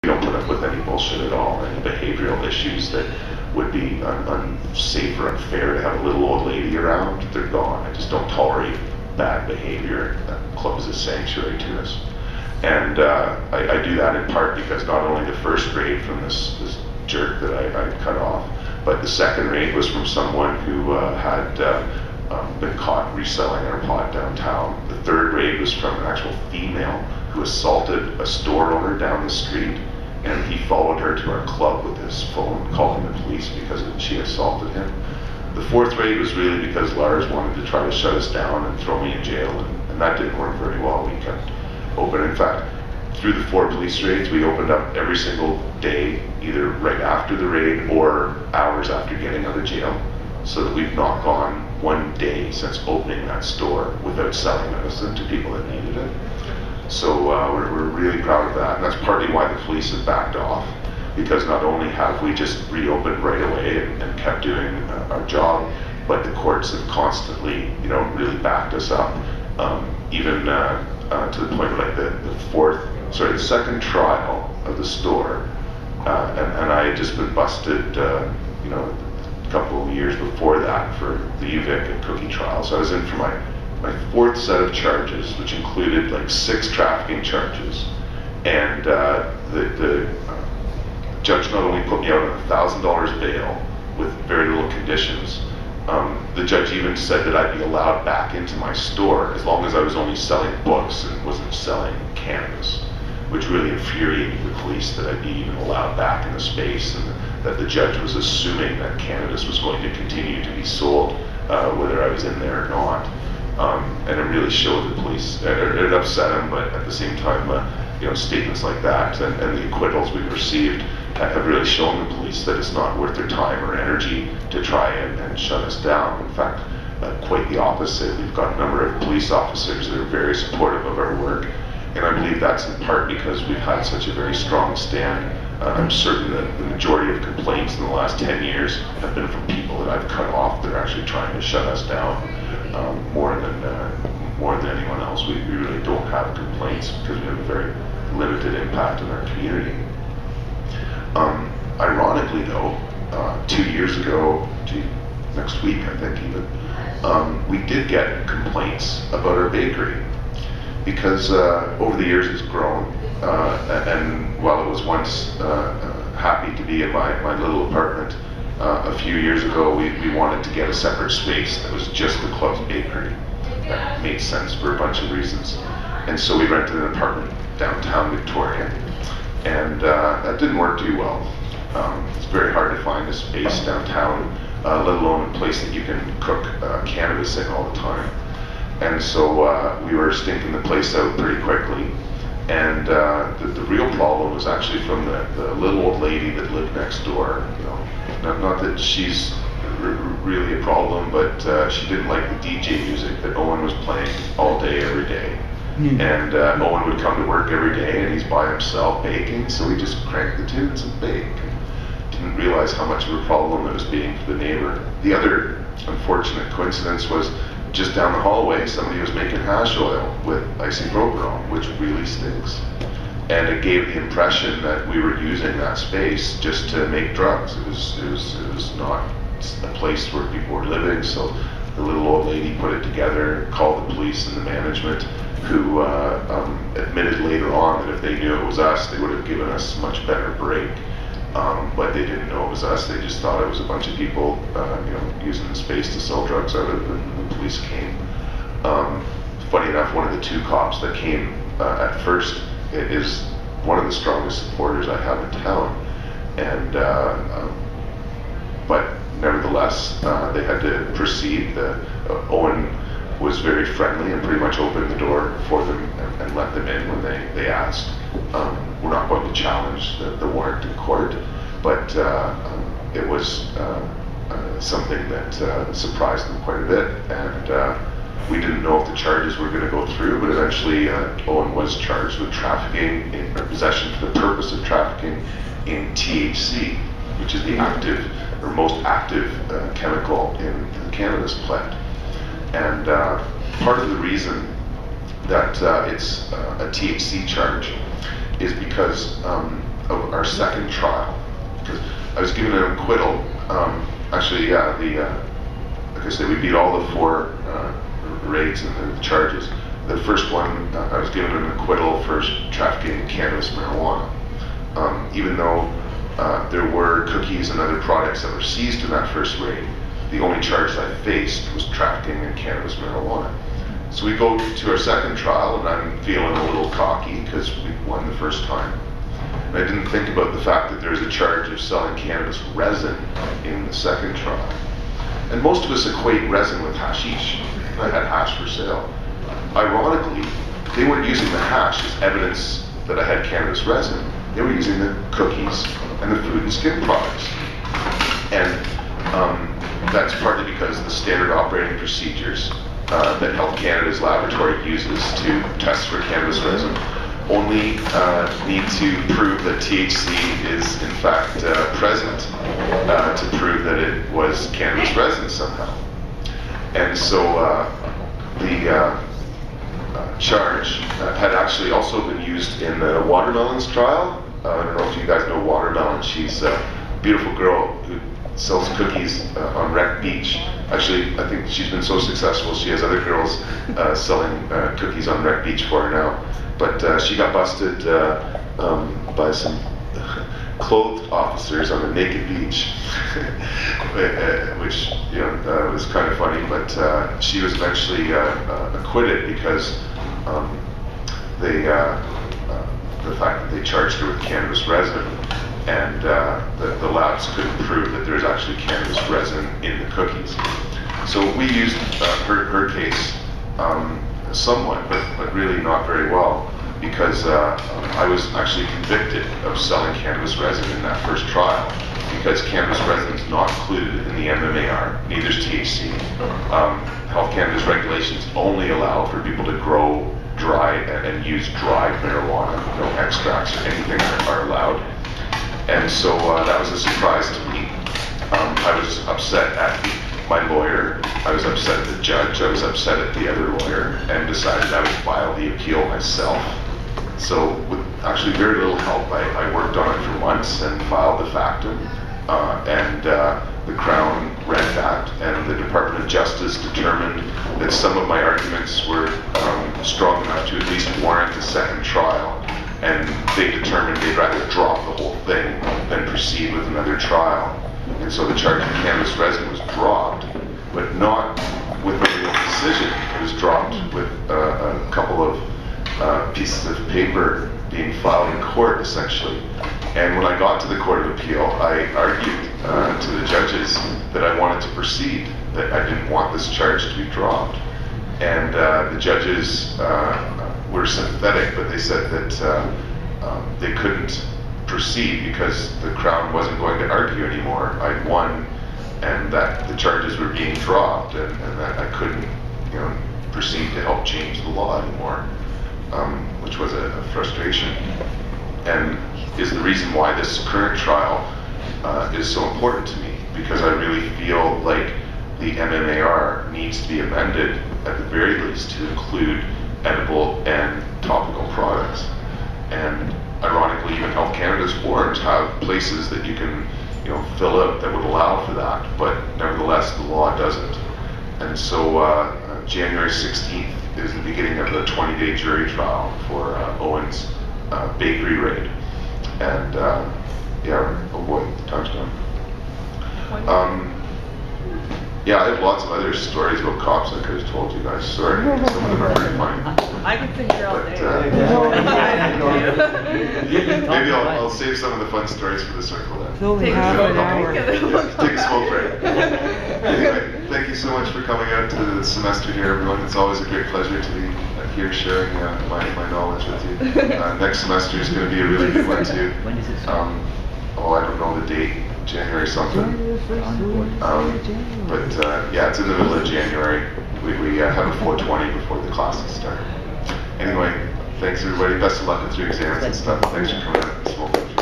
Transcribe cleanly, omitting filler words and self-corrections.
don't put up with any bullshit at all, any behavioral issues that would be unsafe or unfair to have a little old lady around. They're gone. I just don't tolerate bad behavior. That club is a sanctuary to us. And I do that in part because not only the first raid from this jerk that I cut off, but the second raid was from someone who had been caught reselling our pot downtown. The third raid was from an actual female who assaulted a store owner down the street, and he followed her to our club with his phone, calling the police because she assaulted him. The fourth raid was really because Lars wanted to try to shut us down and throw me in jail, and that didn't work very well. We kept open. In fact, through the 4 police raids, we opened up every single day, either right after the raid or hours after getting out of jail, so that we've not gone one day since opening that store without selling medicine to people that needed it. So we're really proud of that, and that's partly why the police have backed off, because not only have we just reopened right away and kept doing our job, but the courts have constantly, really backed us up, even to the point like the second trial of the store, and I had just been busted, a couple of years before that for the UVic and cookie trial. So I was in for my 4th set of charges, which included like 6 trafficking charges, and the judge not only put me out on $1,000 bail with very little conditions. The judge even said that I'd be allowed back into my store as long as I was only selling books and wasn't selling cannabis, which really infuriated the police that I'd be even allowed back in the space, and that the judge was assuming that cannabis was going to continue to be sold whether I was in there or not. And it really showed the police, it upset them, but at the same time, statements like that and the acquittals we've received have really shown the police that it's not worth their time or energy to try and shut us down. In fact, quite the opposite. We've got a number of police officers that are very supportive of our work, and I believe that's in part because we've had such a very strong stand. I'm certain that the majority of complaints in the last 10 years have been from people that I've cut off that are actually trying to shut us down more than anyone else. We really don't have complaints because we have a very limited impact on our community. Ironically though, 2 years ago, next week I think even, we did get complaints about our bakery because over the years it's grown, and while it was once happy to be in my little apartment, a few years ago we wanted to get a separate space that was just the club's bakery. That made sense for a bunch of reasons. And so we rented an apartment downtown Victoria, and that didn't work too well. It's very hard to find a space downtown, let alone a place that you can cook cannabis in all the time. And so we were stinking the place out pretty quickly. And the real problem was actually from the little old lady that lived next door. Not that she's really a problem, but she didn't like the DJ music that Owen was playing all day, every day. And Owen would come to work every day, and he's by himself baking, so we just cranked the tunes and bake. Didn't realize how much of a problem it was being for the neighbor. The other unfortunate coincidence was just down the hallway, somebody was making hash oil with isopropanol, which really stinks. And it gave the impression that we were using that space just to make drugs. It was not a place where people were living, so the little old lady put it together, called the police and the management, who admitted later on that if they knew it was us, they would have given us a much better break. But they didn't know it was us. They just thought it was a bunch of people using the space to sell drugs out of, and the police came. Funny enough, one of the 2 cops that came at first is one of the strongest supporters I have in town, and but nevertheless they had to proceed. Owen was very friendly and pretty much opened the door for them and let them in when they asked. We're not going to challenge the warrant in court, but it was something that surprised them quite a bit, and we didn't know if the charges were going to go through, but eventually Owen was charged with trafficking in possession for the purpose of trafficking in THC, which is the active or most active chemical in the cannabis plant. And part of the reason that it's a THC charge is because of our second trial, because I was given an acquittal. Actually, yeah, like I said, we beat all the 4 raids and the charges. The first one, I was given an acquittal for trafficking cannabis marijuana. Even though there were cookies and other products that were seized in that first raid, the only charge I faced was trafficking in cannabis marijuana. So we go to our second trial, and I'm feeling a little cocky because we won the first time. And I didn't think about the fact that there's a charge of selling cannabis resin in the second trial. And most of us equate resin with hashish. I had hash for sale. Ironically, they weren't using the hash as evidence that I had cannabis resin. They were using the cookies and the food and skin products. And that's partly because the standard operating procedures that Health Canada's laboratory uses to test for cannabis resin only need to prove that THC is in fact present to prove that it was cannabis resin somehow. And so the charge had actually also been used in the Watermelons trial. I don't know if you guys know Watermelon. She's a beautiful girl who sells cookies on Wreck Beach. Actually, I think she's been so successful, she has other girls selling cookies on Wreck Beach for her now. But she got busted by some clothed officers on a naked beach, which was kind of funny. But she was eventually acquitted because the fact that they charged her with cannabis resin, and the labs couldn't prove that there's actually cannabis resin in the cookies. So we used her case somewhat, but really not very well, because I was actually convicted of selling cannabis resin in that first trial, because cannabis resin is not included in the MMAR, neither is THC. Health Canada's regulations only allow for people to grow dry and use dried marijuana. No extracts or anything are allowed. And so that was a surprise to me. I was upset at my lawyer, I was upset at the judge, I was upset at the other lawyer, and decided I would file the appeal myself. So with actually very little help, I worked on it for months and filed the factum, and the Crown read that, and the Department of Justice determined that some of my arguments were strong enough to at least warrant a second trial, and they determined they'd rather drop the whole thing than proceed with another trial. And so the charge of cannabis resin was dropped, but not with a real decision. It was dropped with a couple of pieces of paper being filed in court, essentially. And when I got to the Court of Appeal, I argued to the judges that I wanted to proceed, that I didn't want this charge to be dropped. And the judges were sympathetic, but they said that they couldn't proceed because the Crown wasn't going to argue anymore. I'd won, and that the charges were being dropped, and that I couldn't, proceed to help change the law anymore, which was a frustration, and is the reason why this current trial is so important to me, because I really feel like the MMAR needs to be amended at the very least to include edible and topical products. And ironically, even Health Canada's forms have places that you can, fill out that would allow for that, but nevertheless, the law doesn't. And so January 16th is the beginning of the 20-day jury trial for Owen's bakery raid. And oh boy, time's gone. Yeah, I have lots of other stories about cops I could have told you guys. Sorry, some of them are pretty funny. I can sit here all day. Maybe I'll save some of the fun stories for the circle then. It's only half an hour. Take a smoke break. Anyway, thank you so much for coming out to the semester here, everyone. It's always a great pleasure to be here sharing my knowledge with you. Next semester is going to be a really good one too. When is it? I don't know the date. January something. But yeah, it's in the middle of January. We have a 420 before the classes start. Anyway, thanks everybody. Best of luck with your exams and stuff. Thanks for coming out and smoking.